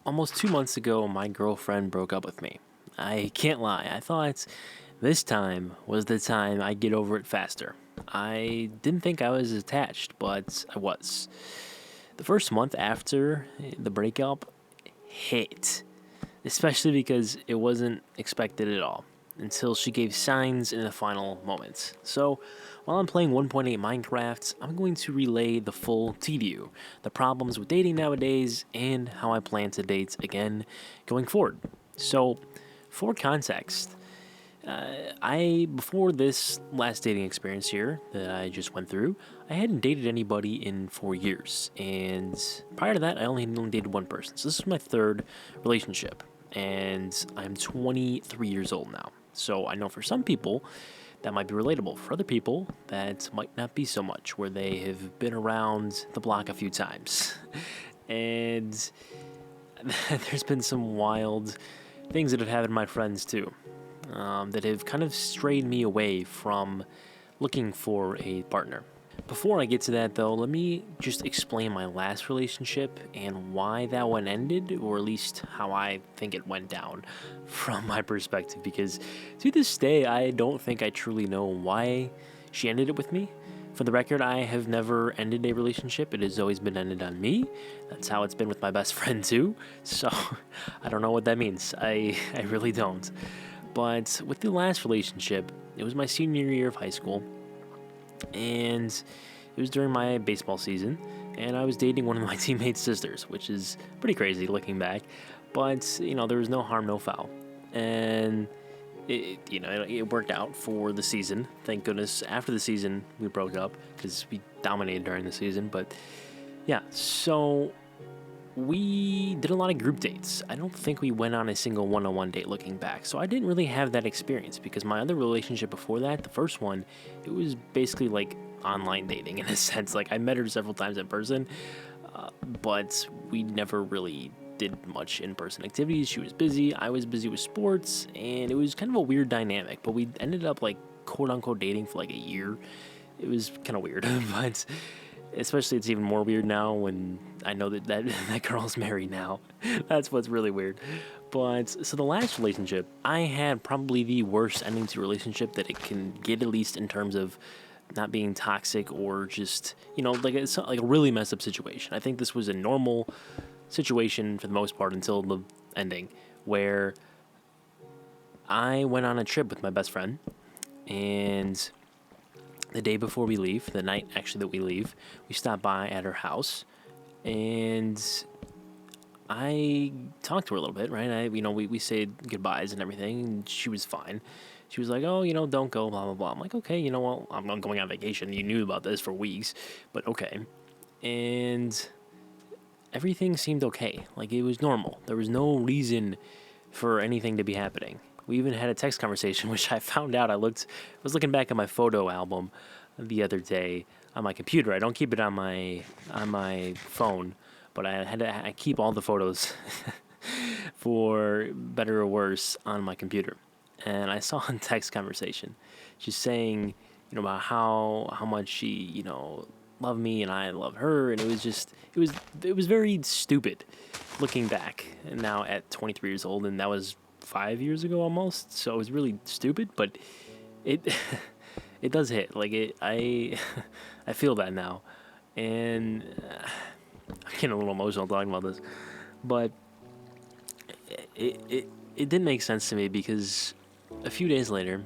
Almost 2 months ago, my girlfriend broke up with me. I can't lie, I thought this time was the time I'd get over it faster. I didn't think I was attached, but I was. The first month after the breakup hit, especially because it wasn't expected at all until she gave signs in the final moments. So, while I'm playing 1.8 Minecraft, I'm going to relay the full T-view, the problems with dating nowadays, and how I plan to date again going forward. So, for context, before this last dating experience here that I just went through, I hadn't dated anybody in 4 years, and prior to that, I only dated one person. So this is my third relationship, and I'm 23 years old now. So I know for some people that might be relatable. For other people, that might not be so much, where they have been around the block a few times, and there's been some wild things that have happened to my friends too. That have kind of strayed me away from looking for a partner. Before I get to that, though, let me just explain my last relationship and why that one ended, or at least how I think it went down from my perspective, because to this day, I don't think I truly know why she ended it with me. For the record, I have never ended a relationship. It has always been ended on me. That's how it's been with my best friend, too. So, I don't know what that means. I really don't. But with the last relationship, it was my senior year of high school, and it was during my baseball season, and I was dating one of my teammates' sisters, which is pretty crazy looking back, but, there was no harm, no foul, and it worked out for the season, thank goodness. After the season, we broke up, because we dominated during the season, but, yeah, so we did a lot of group dates. I don't think we went on a single one-on-one date looking back. So I didn't really have that experience because my other relationship before that, the first one, it was basically like online dating in a sense. Like I met her several times in person, but we never really did much in-person activities. She was busy. I was busy with sports, and it was kind of a weird dynamic. But we ended up like quote-unquote dating for like a year. It was kind of weird, but especially it's even more weird now when I know that girl's married now. That's what's really weird. But so the last relationship, I had probably the worst ending to a relationship that it can get, at least in terms of not being toxic or just, like it's like a really messed up situation. I think this was a normal situation for the most part until the ending, where I went on a trip with my best friend, and the day before we leave, the night actually that we leave, we stop by at her house, and I talked to her a little bit, right? We said goodbyes and everything, and she was fine. She was like, oh, don't go, blah, blah, blah. I'm like, okay, well, I'm going on vacation. You knew about this for weeks, but okay. And everything seemed okay. Like, it was normal. There was no reason for anything to be happening. We even had a text conversation, which I found out. I was looking back at my photo album the other day on my computer. I don't keep it on my phone, but I keep all the photos for better or worse on my computer. And I saw a text conversation, just saying, about how much she, loved me and I loved her, and it was very stupid looking back now at 23 years old, and that was 5 years ago almost. So it was really stupid, but it it does hit. Like I feel that now, and I'm getting a little emotional talking about this, but it didn't make sense to me because a few days later,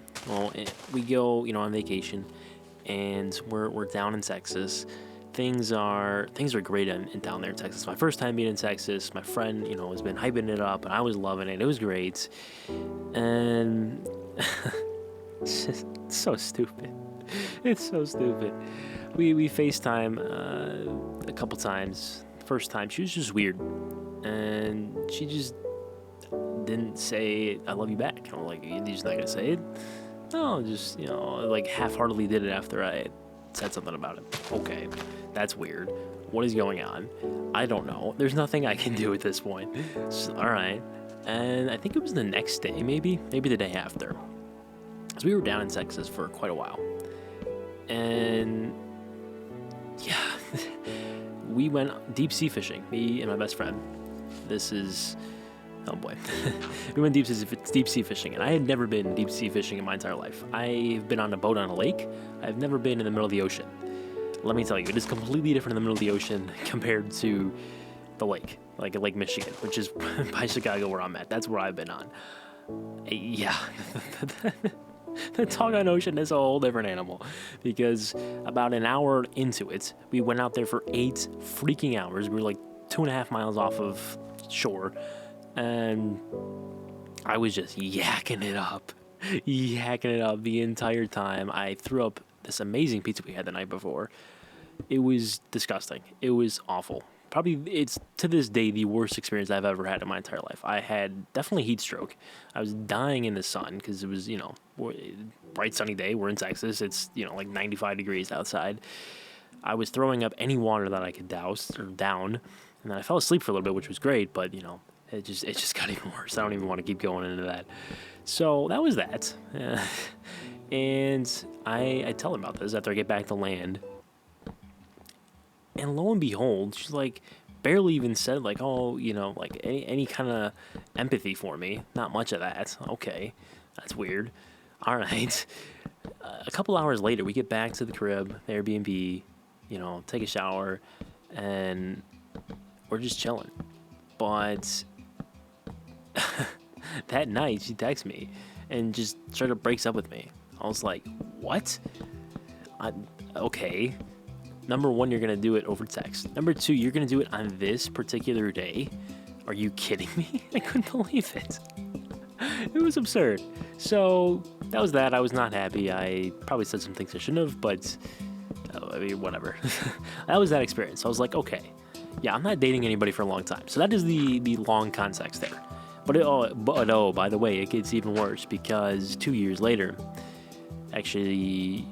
we go on vacation, and we're down in Texas. Things are great down there in Texas. My first time being in Texas. My friend, has been hyping it up, and I was loving it. It was great, and it's just so stupid. It's so stupid. We FaceTime a couple times. First time, she was just weird, and she just didn't say I love you back. I'm like, you're just not gonna say it? No, just like half-heartedly did it after I said something about it. Okay, that's weird. What is going on? I don't know. There's nothing I can do at this point. So, all right. And I think it was the next day, maybe the day after. So we were down in Texas for quite a while. And yeah, we went deep sea fishing, me and my best friend. This is, oh boy. We went deep sea fishing, and I had never been deep sea fishing in my entire life. I've been on a boat on a lake. I've never been in the middle of the ocean. Let me tell you, it is completely different in the middle of the ocean compared to the lake, like Lake Michigan, which is by Chicago where I'm at. That's where I've been on. Yeah. The Tongan Ocean is a whole different animal, because about an hour into it, we went out there for 8 freaking hours. We were like 2.5 miles off of shore, and I was just yakking it up the entire time. I threw up this amazing pizza we had the night before. It was disgusting. It was awful. Probably, it's to this day the worst experience I've ever had in my entire life. I had definitely heat stroke. I was dying in the sun because it was, bright sunny day. We're in Texas. It's, like 95 degrees outside. I was throwing up any water that I could down. And then I fell asleep for a little bit, which was great, but, it just got even worse. I don't even want to keep going into that. So that was that. And I tell her about this after I get back to land. And lo and behold, she's like, barely even said like, oh, like any kind of empathy for me. Not much of that. Okay, that's weird. All right. A couple hours later, we get back to the crib, the Airbnb, take a shower, and we're just chilling. But that night, she texts me and just straight up breaks up with me. I was like, what? Okay. Number one, you're going to do it over text. Number two, you're going to do it on this particular day. Are you kidding me? I couldn't believe it. It was absurd. So that was that. I was not happy. I probably said some things I shouldn't have, but whatever. That was that experience. I was like, okay, yeah, I'm not dating anybody for a long time. So that is the long context there. But by the way, it gets even worse because 2 years later, actually...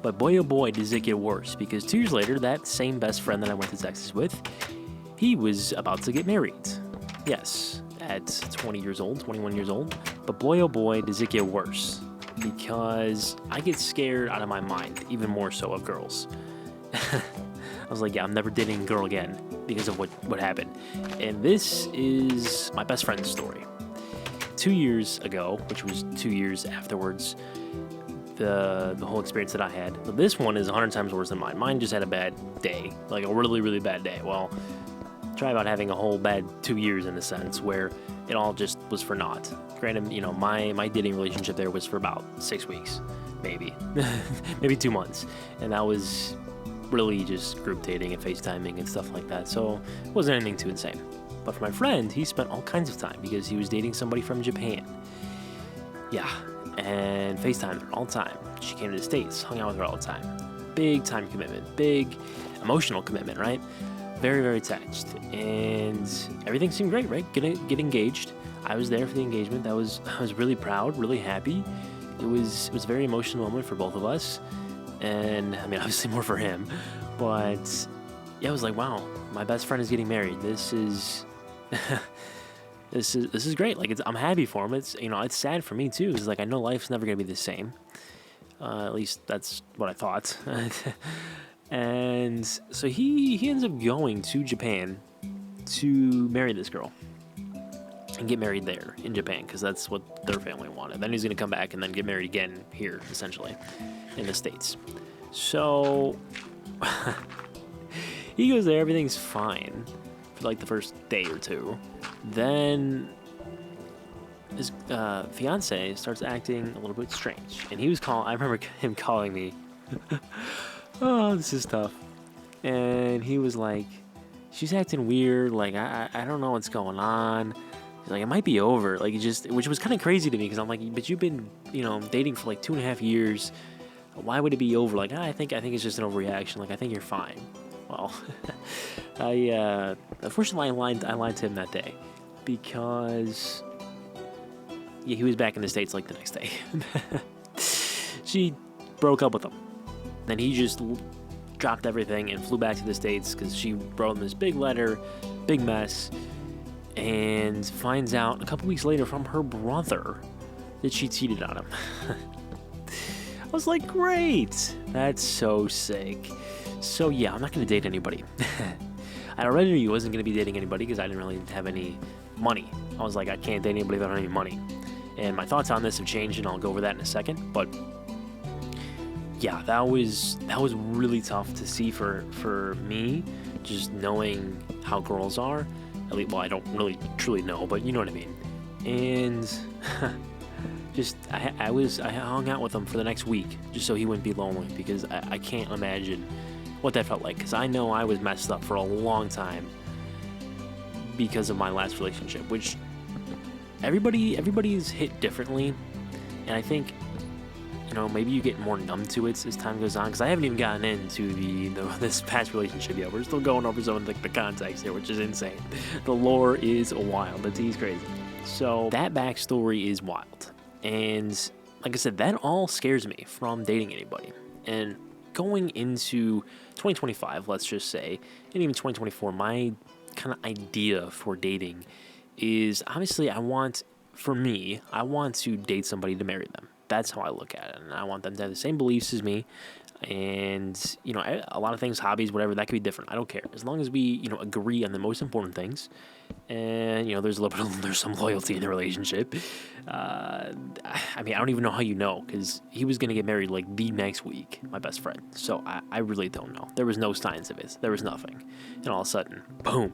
But boy, oh boy, does it get worse, because 2 years later, that same best friend that I went to Texas with, he was about to get married. Yes, at 21 years old. But boy, oh boy, does it get worse, because I get scared out of my mind, even more so of girls. I was like, yeah, I'm never dating a girl again because of what happened. And this is my best friend's story. 2 years ago, which was 2 years afterwards, the whole experience that I had. But this one is 100 times worse than mine. Mine just had a bad day, like a really, really bad day. Well, try about having a whole bad 2 years in a sense, where it all just was for naught. Granted, my dating relationship there was for about 6 weeks, maybe, maybe 2 months, and that was really just group dating and FaceTiming and stuff like that. So it wasn't anything too insane. But for my friend, he spent all kinds of time because he was dating somebody from Japan. Yeah. And FaceTimed her all the time. She came to the States, hung out with her all the time. Big time commitment, big emotional commitment, right? Very, very attached. And everything seemed great, right? Get engaged. I was there for the engagement. I was really proud, really happy. It was a very emotional moment for both of us. And I mean, obviously more for him. But yeah, I was like, wow, my best friend is getting married. This is This is great. Like, I'm happy for him. It's it's sad for me too. It's like I know life's never gonna be the same. At least that's what I thought. And so he ends up going to Japan to marry this girl and get married there in Japan because that's what their family wanted. Then he's gonna come back and then get married again here, essentially, in the States. So he goes there. Everything's fine for like the first day or two. Then his fiance starts acting a little bit strange, and I remember him calling me. Oh, this is tough. And he was like, she's acting weird, like I don't know what's going on. He's like, it might be over, like which was kind of crazy to me, because I'm like, but you've been dating for like 2.5 years. Why would it be over? Like, I think it's just an overreaction. Like, I think you're fine. Well, unfortunately I lied to him that day, because he was back in the States like the next day. She broke up with him. Then he just dropped everything and flew back to the States because she wrote him this big letter, big mess, and finds out a couple weeks later from her brother that she cheated on him. I was like, great, that's so sick. So yeah, I'm not going to date anybody. I already wasn't going to be dating anybody because I didn't really have any money. I was like, I can't date anybody that don't have any money. And my thoughts on this have changed, and I'll go over that in a second. But yeah, that was really tough to see for me, just knowing how girls are. At least, well, I don't really truly know, but you know what I mean. And just I hung out with him for the next week just so he wouldn't be lonely, because I can't imagine what that felt like, because I know I was messed up for a long time because of my last relationship, which everybody's hit differently, and I think, you know, maybe you get more numb to it as time goes on, because I haven't even gotten into this past relationship yet. We're still going over some of the context here, which is insane. The lore is wild. The tea's crazy. So that backstory is wild, and like I said, that all scares me from dating anybody. And going into 2025, let's just say, and even 2024, my kind of idea for dating is, obviously, I want to date somebody to marry them. That's how I look at it, and I want them to have the same beliefs as me. And, you know, a lot of things, hobbies, whatever, that could be different. I don't care, as long as we, you know, agree on the most important things. And, you know, there's some loyalty in the relationship. I mean, I don't even know how you know, because he was going to get married like the next week, my best friend. So I really don't know. There was no signs of it. There was nothing. And all of a sudden, boom,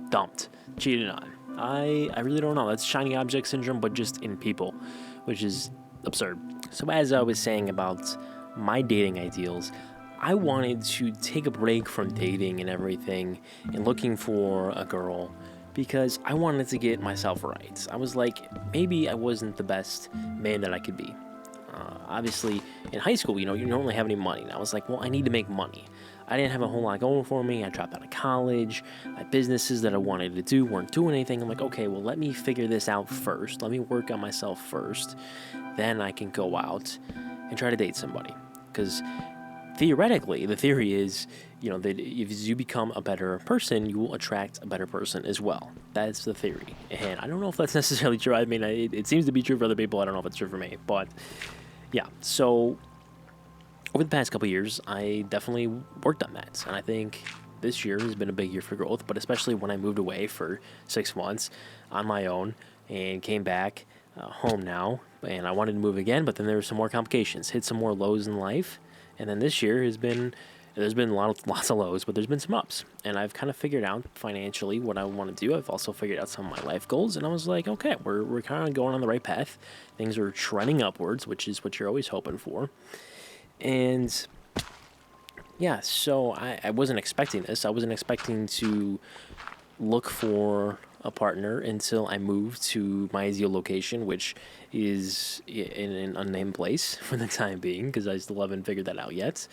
dumped, cheated on. I really don't know. That's shiny object syndrome, but just in people, which is absurd. So as I was saying about my dating ideals, I wanted to take a break from dating and everything and looking for a girl, because I wanted to get myself right. I was like, maybe I wasn't the best man that I could be. Obviously, in high school, you know, you don't really have any money. And I was like, well, I need to make money. I didn't have a whole lot going for me. I dropped out of college. My businesses that I wanted to do weren't doing anything. I'm like, okay, well, let me figure this out first. Let me work on myself first. Then I can go out and try to date somebody. Because theoretically, the theory is, you know, that if you become a better person, you will attract a better person as well. That's the theory. And I don't know if that's necessarily true. I mean, it seems to be true for other people. I don't know if it's true for me. But yeah, so over the past couple years, I definitely worked on that. And I think this year has been a big year for growth, but especially when I moved away for 6 months on my own and came back home now. And I wanted to move again, but then there were some more complications, hit some more lows in life. And then this year there's been lots of lows, but there's been some ups. And I've kind of figured out financially what I want to do. I've also figured out some of my life goals, and I was like, okay, we're kind of going on the right path. Things are trending upwards, which is what you're always hoping for. And yeah, so I wasn't expecting this. I wasn't expecting to look for a partner until I moved to my ideal location, which is in an unnamed place for the time being, because I still haven't figured that out yet.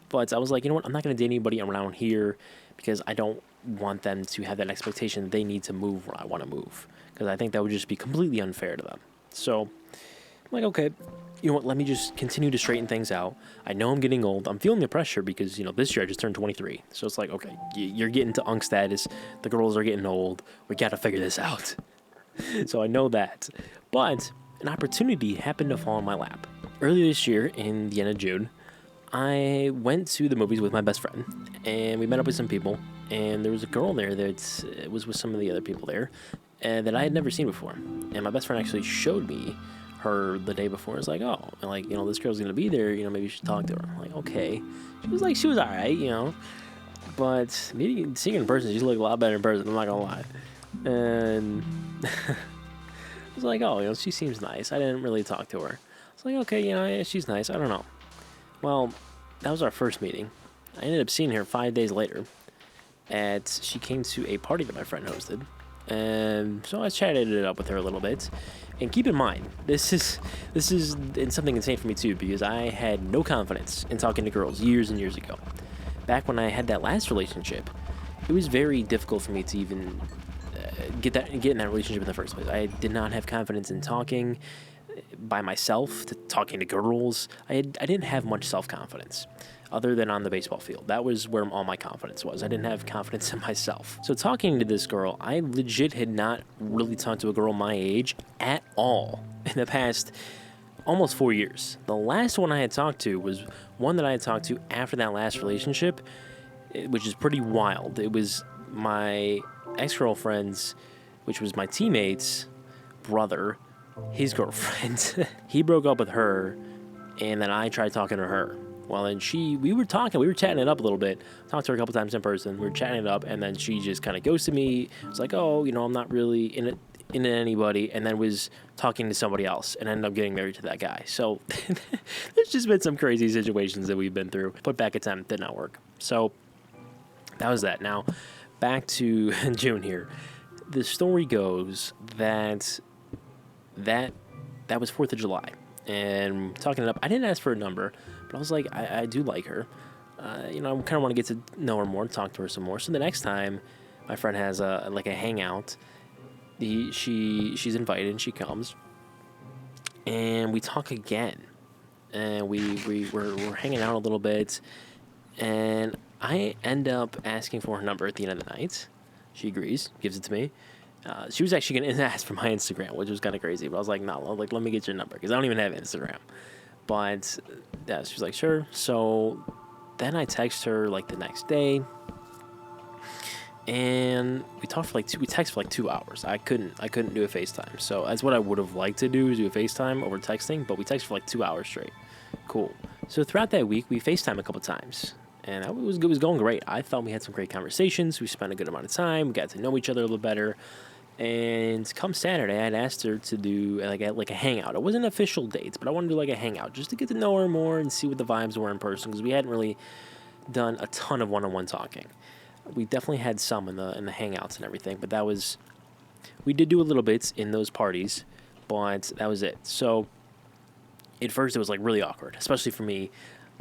But I was like, you know what? I'm not going to date anybody around here, because I don't want them to have that expectation that they need to move where I want to move, because I think that would just be completely unfair to them. So I'm like, okay, you know what? Let me just continue to straighten things out. I know I'm getting old. I'm feeling the pressure because, you know, this year I just turned 23. So it's like, okay, you're getting to unk status. The girls are getting old. We got to figure this out. So I know that. But an opportunity happened to fall in my lap. Earlier this year, in the end of June, I went to the movies with my best friend, and we met up with some people, and there was a girl there that was with some of the other people there, that I had never seen before. And my best friend actually showed me her the day before. It's like, oh, like, you know, this girl's gonna be there, you know, maybe you should talk to her. I'm like, okay. She was all right, you know, but seeing her in person, she looked a lot better in person, I'm not gonna lie. And I was like, oh, you know, she seems nice. I didn't really talk to her. I was like, okay, you know, yeah, she's nice. I don't know. Well, that was our first meeting. I ended up seeing her 5 days later. She came to a party that my friend hosted. And so I chatted it up with her a little bit. And keep in mind, this is something insane for me too, because I had no confidence in talking to girls years and years ago. Back when I had that last relationship, it was very difficult for me to even get in that relationship in the first place. I did not have confidence in talking by myself, to talking to girls. I didn't have much self-confidence other than on the baseball field. That was where all my confidence was. I didn't have confidence in myself. So talking to this girl, I legit had not really talked to a girl my age at all in the past almost 4 years. The last one I had talked to was one that I had talked to after that last relationship, which is pretty wild. It was my ex-girlfriend's, which was my teammate's brother, his girlfriend, he broke up with her, and then I tried talking to her. Well, then we were chatting it up a little bit. Talked to her a couple times in person. We were chatting it up, and then she just kind of ghosted me. It was like, oh, I'm not really into anybody, and then was talking to somebody else, and ended up getting married to that guy. So there's just been some crazy situations that we've been through. Put-back attempt did not work. So that was that. Now, back to June here. The story goes that was 4th of July, and talking it up, I didn't ask for a number, but I was like, I do like her. I kind of want to get to know her more, talk to her some more. So the next time my friend has a hangout, she's invited and she comes, and we talk again, and we're hanging out a little bit, and I end up asking for her number at the end of the night. She agrees, gives it to me. She was actually going to ask for my Instagram, which was kind of crazy, but I was like, no, let me get your number, because I don't even have Instagram. But yeah, she was like, sure. So then I text her like the next day, and we texted for like 2 hours. I couldn't do a FaceTime. So that's what I would have liked to do, is do a FaceTime over texting, but we texted for like 2 hours straight. Cool. So throughout that week, we FaceTime a couple times, and it was going great. I thought we had some great conversations. We spent a good amount of time. We got to know each other a little better. And come Saturday, I had asked her to do like a hangout. It wasn't official dates, but I wanted to do like a hangout just to get to know her more and see what the vibes were in person, because we hadn't really done a ton of one-on-one talking. We definitely had some in the hangouts and everything, but we did do a little bit in those parties, but that was it. So at first it was like really awkward, especially for me.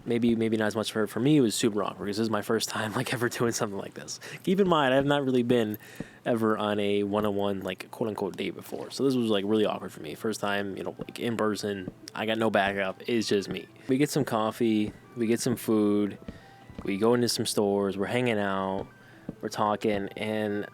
Maybe not as much for her. For me, it was super awkward, because this is my first time like ever doing something like this. Keep in mind, I have not really been ever on a one-on-one like quote unquote date before, so this was like really awkward for me. First time, like in person. I got no backup. It's just me. We get some coffee. We get some food. We go into some stores. We're hanging out. We're talking, and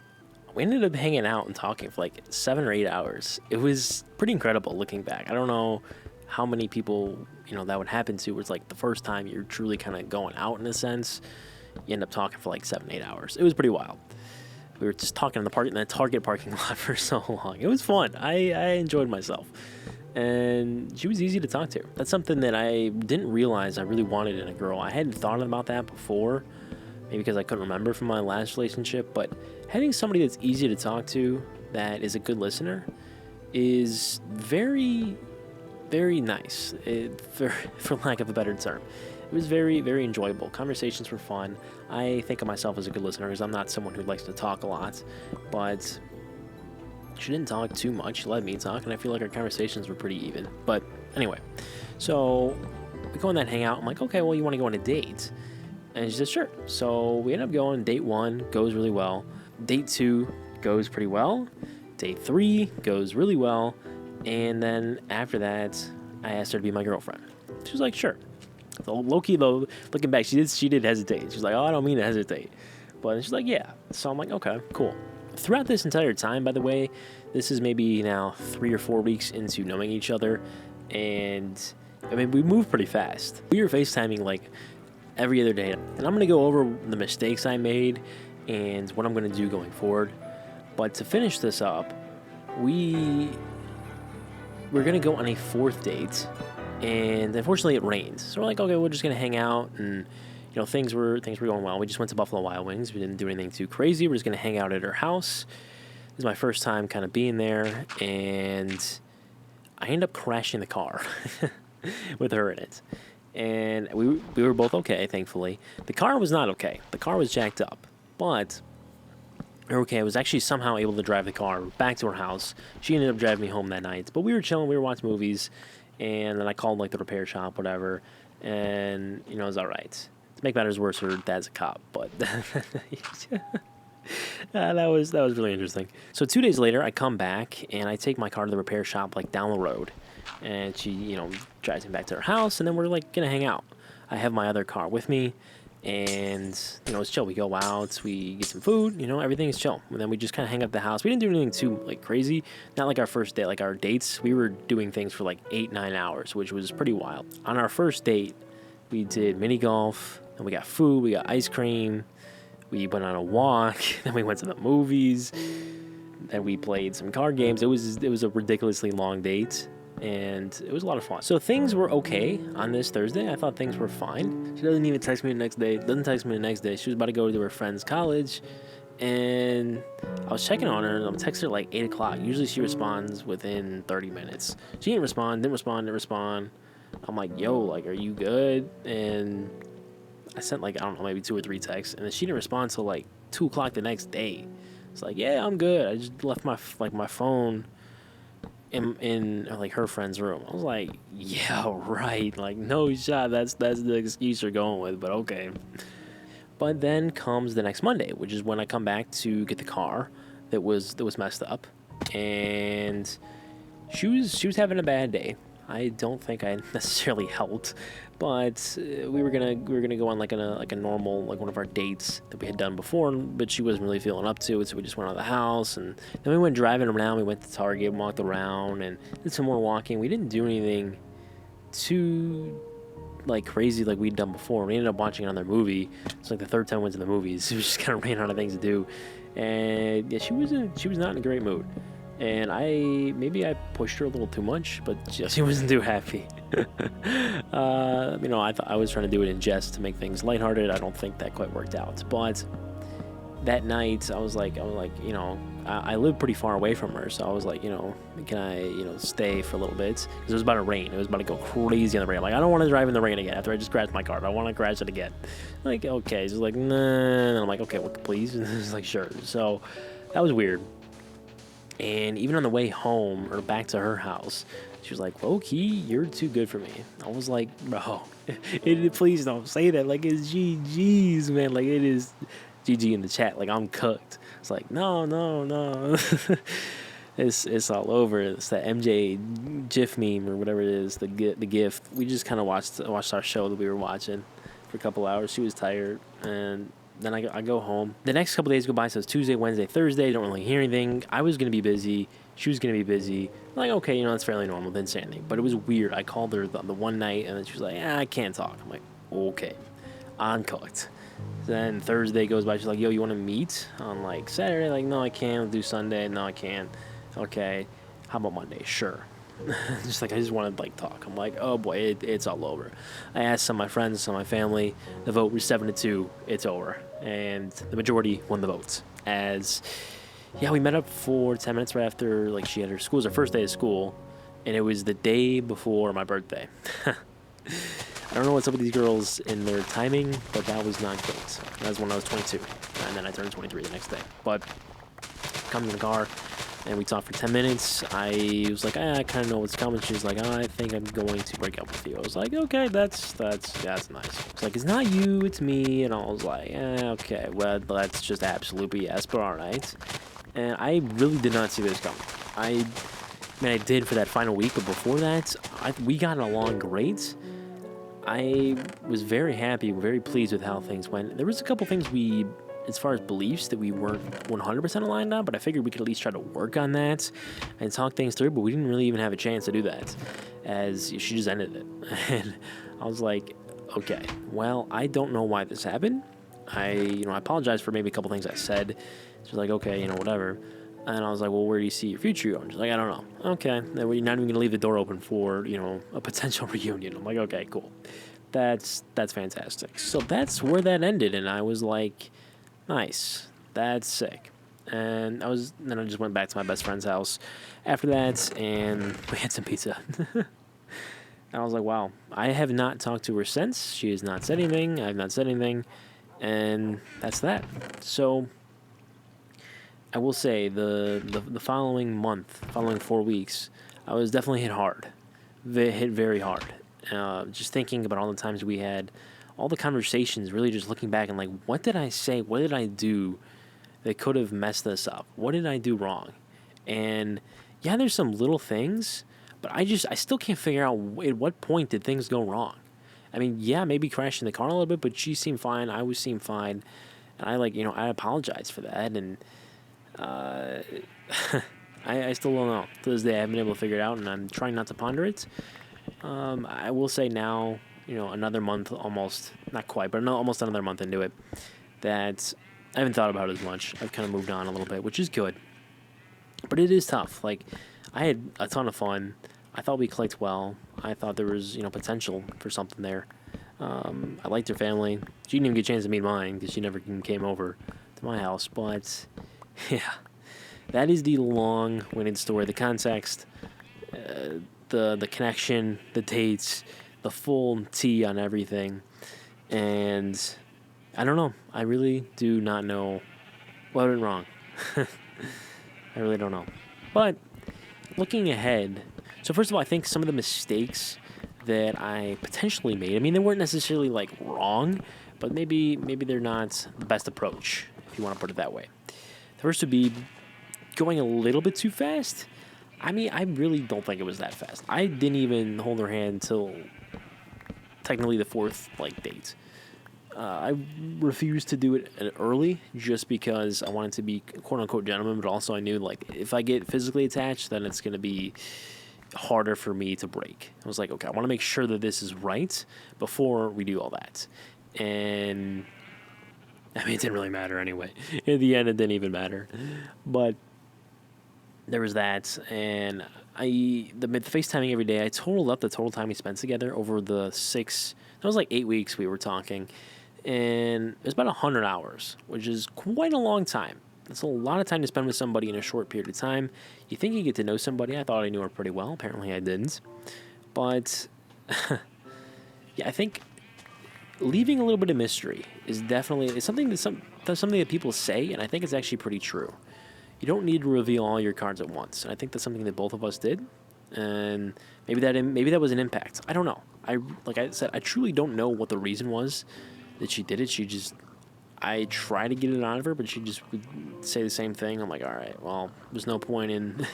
we ended up hanging out and talking for like 7 or 8 hours. It was pretty incredible looking back. I don't know how many people that would happen to, where it's like the first time you're truly kind of going out in a sense. You end up talking for like 7-8 hours. It was pretty wild. We were just talking in the Target parking lot for so long. It was fun. I enjoyed myself, and she was easy to talk to. That's something that I didn't realize I really wanted in a girl. I hadn't thought about that before, maybe because I couldn't remember from my last relationship, but having somebody that's easy to talk to, that is a good listener, is very, very nice, for lack of a better term. It was very, very enjoyable. Conversations were fun. I think of myself as a good listener, because I'm not someone who likes to talk a lot, but she didn't talk too much. She let me talk, and I feel like our conversations were pretty even. But anyway, so we go on that hangout. I'm like, okay, well, you want to go on a date? And she said, sure. So we end up going. Date 1 goes really well. Date 2 goes pretty well. Date 3 goes really well. And then after that, I asked her to be my girlfriend. She was like, sure. So low-key, though, looking back, she did hesitate. She was like, oh, I don't mean to hesitate. But she's like, yeah. So I'm like, okay, cool. Throughout this entire time, by the way, this is maybe now 3 or 4 weeks into knowing each other. And, I mean, we moved pretty fast. We were FaceTiming, like, every other day. And I'm going to go over the mistakes I made and what I'm going to do going forward. But to finish this up, we're going to go on a 4th date, and unfortunately it rained. So we're like, okay, we're just going to hang out, and things were going well. We just went to Buffalo Wild Wings. We didn't do anything too crazy. We're just going to hang out at her house. This is my first time kind of being there, and I ended up crashing the car with her in it. And we were both okay, thankfully. The car was not okay. The car was jacked up, but okay, I was actually somehow able to drive the car back to her house. She ended up driving me home that night. But we were chilling, we were watching movies, and then I called like the repair shop, whatever, and it was all right. To make matters worse, her dad's a cop, but that was really interesting. So 2 days later, I come back and I take my car to the repair shop like down the road, and she drives me back to her house, and then we're like gonna hang out. I have my other car with me. And, it's chill. We go out, we get some food, everything is chill. And then we just kind of hang out at the house. We didn't do anything too, crazy. Not like our first date. Like, our dates, we were doing things for, 8-9 hours, which was pretty wild. On our first date, we did mini golf, and we got food, we got ice cream. We went on a walk, then we went to the movies, then we played some card games. It was a ridiculously long date, and it was a lot of fun. So things were okay on this Thursday. I thought things were fine. She doesn't even text me the next day. Doesn't text me the next day. She was about to go to her friend's college, and I was checking on her. I'm texting her like 8 o'clock. Usually she responds within 30 minutes. She didn't respond. I'm like, yo, like, are you good? And I sent like, I don't know, maybe 2 or 3 texts, and then she didn't respond till like 2 o'clock the next day. It's like, yeah, I'm good. I just left my phone in like her friend's room. I was like, yeah, right. Like, no shot. That's the excuse you're going with, but okay. But then comes the next Monday, which is when I come back to get the car that was messed up, and she was having a bad day. I don't think I necessarily helped, but we were gonna go on like a normal, like one of our dates that we had done before, but she wasn't really feeling up to it, so we just went out of the house, and then we went driving around. We went to Target, walked around, and did some more walking. We didn't do anything too like crazy like we'd done before. We ended up watching another movie. It's like the third time we went to the movies. We just kind of ran out of things to do, and yeah, she was not in a great mood. And I pushed her a little too much, but she wasn't too happy. I was trying to do it in jest to make things lighthearted. I don't think that quite worked out. But that night, I was like, I live pretty far away from her, so I was like, can I, stay for a little bit? Because it was about to rain. It was about to go crazy in the rain. I'm like, I don't want to drive in the rain again after I just crashed my car. I don't want to crash it again. Like, okay. She's like, nah. And I'm like, okay, well, please. And she's like, sure. So that was weird. And even on the way home or back to her house, she was like, low-key, you're too good for me. I was like, bro, please don't say that. Like, it's GG's, man. Like, it is GG in the chat. Like, I'm cooked. It's like, no. It's all over. It's that MJ GIF meme or whatever it is, the GIF. We just kind of watched our show that we were watching for a couple hours. She was tired, and then I go home. The next couple days go by, so it's Tuesday, Wednesday, Thursday. Don't really hear anything. I was going to be busy. She was going to be busy. I'm like, okay, that's fairly normal. Didn't say anything. But it was weird. I called her the one night, and then she was like, I can't talk. I'm like, okay, I'm cooked. Then Thursday goes by. She's like, yo, you want to meet on, like, Saturday? Like, no, I can't. I'll do Sunday. No, I can't. Okay. How about Monday? Sure. Just like, I just want to like talk. I'm like, oh boy, it's all over. I asked some of my friends, some of my family. The vote was 7-2. It's over, and the majority won the votes. We met up for 10 minutes right after like she had her school. It was her first day of school, and it was the day before my birthday. I don't know what's up with these girls in their timing, but that was not great. That was when I was 22, and then I turned 23 the next day. But come in the car, and we talked for 10 minutes. I was like, I kind of know what's coming. She was like, I think I'm going to break up with you. I was like, okay, that's nice. It's like, it's not you, it's me. And I was like, okay, well, that's just absolute BS, but all right. And I really did not see this coming. I did for that final week, but before that, we got along great. I was very happy, very pleased with how things went. There was a couple things as far as beliefs, that we weren't 100% aligned on, but I figured we could at least try to work on that and talk things through, but we didn't really even have a chance to do that, as she just ended it. And I was like, okay, well, I don't know why this happened. I apologize for maybe a couple things I said. She was like, okay, whatever. And I was like, well, where do you see your future going? She's like, I don't know. Okay, then we're not even going to leave the door open for, a potential reunion. I'm like, okay, cool. That's fantastic. So that's where that ended, and I was like, nice. That's sick. And then I just went back to my best friend's house after that, and we had some pizza. And I was like, wow, I have not talked to her since. She has not said anything. I have not said anything. And that's that. So I will say the following 4 weeks, I was definitely hit hard. Hit very hard. Just thinking about all the times we had, all the conversations, really just looking back and like, what did I say? What did I do that could have messed this up? What did I do wrong? And yeah, there's some little things, but I still can't figure out at what point did things go wrong. I mean, yeah, maybe crashing the car a little bit, but she seemed fine. I seemed fine. And I apologize for that. And I still don't know. To this day, I haven't been able to figure it out, and I'm trying not to ponder it. I will say now, another month almost, not quite, but almost another month into it, that I haven't thought about it as much. I've kind of moved on a little bit, which is good. But it is tough. Like, I had a ton of fun. I thought we clicked well. I thought there was, potential for something there. I liked her family. She didn't even get a chance to meet mine because she never came over to my house. But, yeah, that is the long-winded story. The context, the connection, the dates, the full tea on everything. And I don't know. I really do not know what went wrong. I really don't know. But looking ahead, so first of all, I think some of the mistakes that I potentially made, I mean, they weren't necessarily like wrong, but maybe they're not the best approach, if you want to put it that way. The first would be going a little bit too fast. I mean, I really don't think it was that fast. I didn't even hold her hand until technically the fourth date. I refused to do it early just because I wanted to be quote unquote gentleman, but also I knew if I get physically attached, then it's gonna be harder for me to break. I was like, okay, I want to make sure that this is right before we do all that. And I mean, it didn't really matter anyway. In the end, it didn't even matter. But there was that, and the FaceTiming every day, I totaled up the total time we spent together over the 8 weeks we were talking, and it was about 100 hours, which is quite a long time. That's a lot of time to spend with somebody in a short period of time. You think you get to know somebody. I thought I knew her pretty well. Apparently I didn't. But, yeah, I think leaving a little bit of mystery is definitely something that people say, and I think it's actually pretty true. You don't need to reveal all your cards at once. And I think that's something that both of us did. And maybe that was an impact. I don't know. Like I said, I truly don't know what the reason was that she did it. I tried to get it out of her, but she just would say the same thing. I'm like, all right, well, there's no point in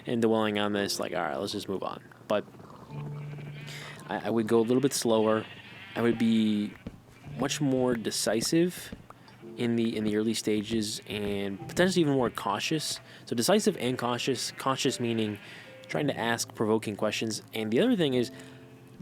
in dwelling on this. Like, all right, let's just move on. But I would go a little bit slower. I would be much more decisive in the early stages and potentially even more cautious. So decisive and cautious. Cautious meaning trying to ask provoking questions. And the other thing is,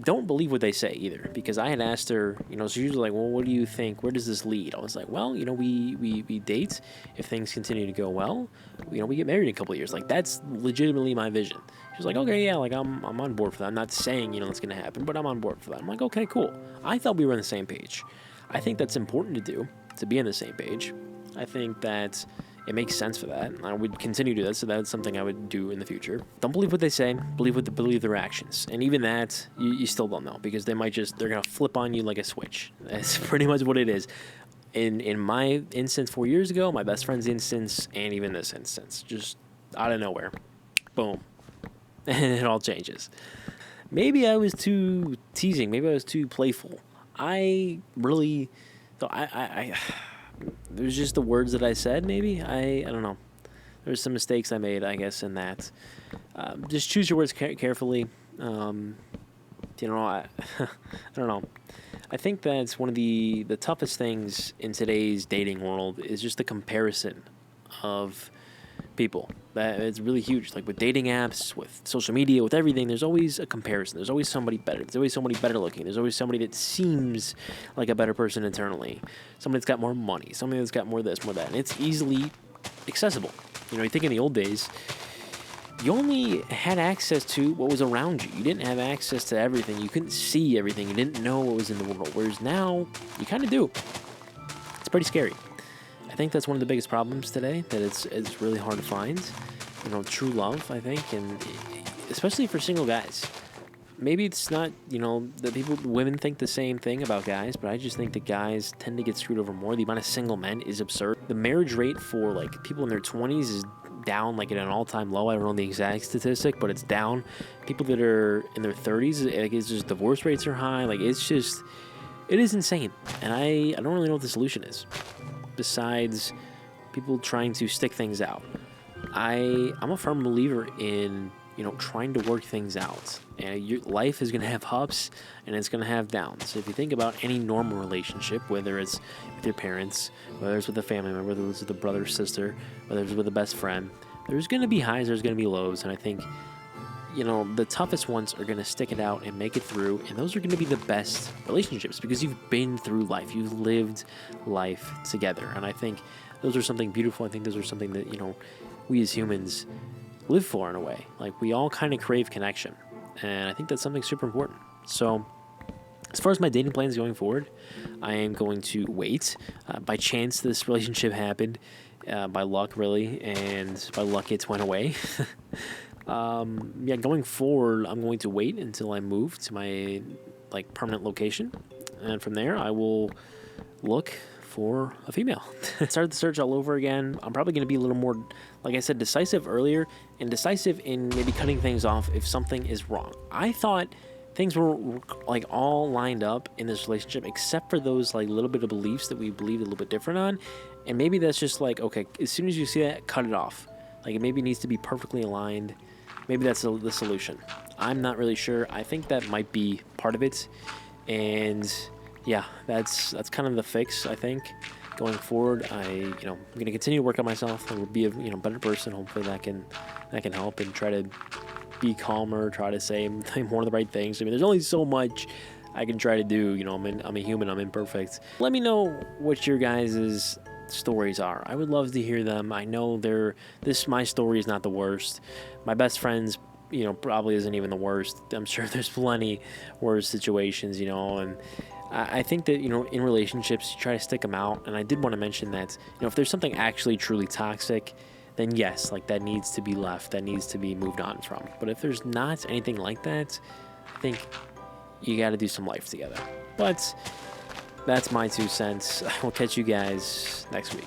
don't believe what they say either, because I had asked her, so she's like, well, what do you think? Where does this lead? I was like, well, we date. If things continue to go well, we get married in a couple of years. Like, that's legitimately my vision. She was like, okay, yeah, like I'm on board for that. I'm not saying, it's going to happen, but I'm on board for that. I'm like, okay, cool. I thought we were on the same page. I think that's important to do, to be on the same page. I think that it makes sense for that. I would continue to do that, so that's something I would do in the future. Don't believe what they say, believe their actions. And even that, you still don't know, because they're going to flip on you like a switch. That's pretty much what it is. In my instance 4 years ago, my best friend's instance, and even this instance, just out of nowhere, boom. And it all changes. Maybe I was too teasing, maybe I was too playful. I really thought it was just the words that I said, maybe. I don't know. There's some mistakes I made, I guess, in that. Just choose your words carefully. I don't know. I think that's one of the toughest things in today's dating world is just the comparison of people. That it's really huge. Like with dating apps, with social media, with everything, there's always a comparison. There's always somebody better. There's always somebody better looking. There's always somebody that seems like a better person internally. Somebody that's got more money. Somebody that's got more this, more that. And it's easily accessible. You think in the old days, you only had access to what was around you. You didn't have access to everything. You couldn't see everything. You didn't know what was in the world. Whereas now, you kind of do. It's pretty scary. I think that's one of the biggest problems today, that it's really hard to find, true love, I think, and especially for single guys. Maybe it's not, that women think the same thing about guys, but I just think that guys tend to get screwed over more. The amount of single men is absurd. The marriage rate for, people in their 20s is down, at an all-time low. I don't know the exact statistic, but it's down. People that are in their 30s, it's just divorce rates are high. It is insane. And I don't really know what the solution is, besides people trying to stick things out. I'm a firm believer in, trying to work things out. And your life is going to have ups and it's going to have downs. So if you think about any normal relationship, whether it's with your parents, whether it's with a family member, whether it's with a brother or sister, whether it's with a best friend, there's going to be highs, there's going to be lows. And I think you know, the toughest ones are going to stick it out and make it through, and those are going to be the best relationships because you've been through life, you've lived life together. And I think those are something beautiful. I think those are something that, you know, we as humans live for in a way. Like, we all kind of crave connection, and I think that's something super important. So as far as my dating plans going forward, I am going to wait. By chance, this relationship happened, by luck, really, and by luck, it went away. Yeah, going forward, I'm going to wait until I move to my like permanent location, and from there, I will look for a female. Start the search all over again. I'm probably going to be a little more, like I said, decisive earlier, and decisive in maybe cutting things off if something is wrong. I thought things were like all lined up in this relationship, except for those like little bit of beliefs that we believed a little bit different on, and maybe that's just like, okay, as soon as you see that, cut it off. Like, it maybe needs to be perfectly aligned. Maybe that's the solution. I'm not really sure. I think that might be part of it, and yeah, that's kind of the fix. I think going forward, I'm gonna continue to work on myself and be a better person. Hopefully that can help, and try to be calmer. Try to say more of the right things. I mean, there's only so much I can try to do. You know, I'm a human. I'm imperfect. Let me know what your guys' stories are. I would love to hear them. I know my story is not the worst. My best friend's, probably isn't even the worst. I'm sure there's plenty worse situations, and I think that, in relationships, you try to stick them out. And I did want to mention that, if there's something actually truly toxic, then yes, like, that needs to be left, that needs to be moved on from. But if there's not anything like that, I think you got to do some life together. But that's my 2 cents. I will catch you guys next week.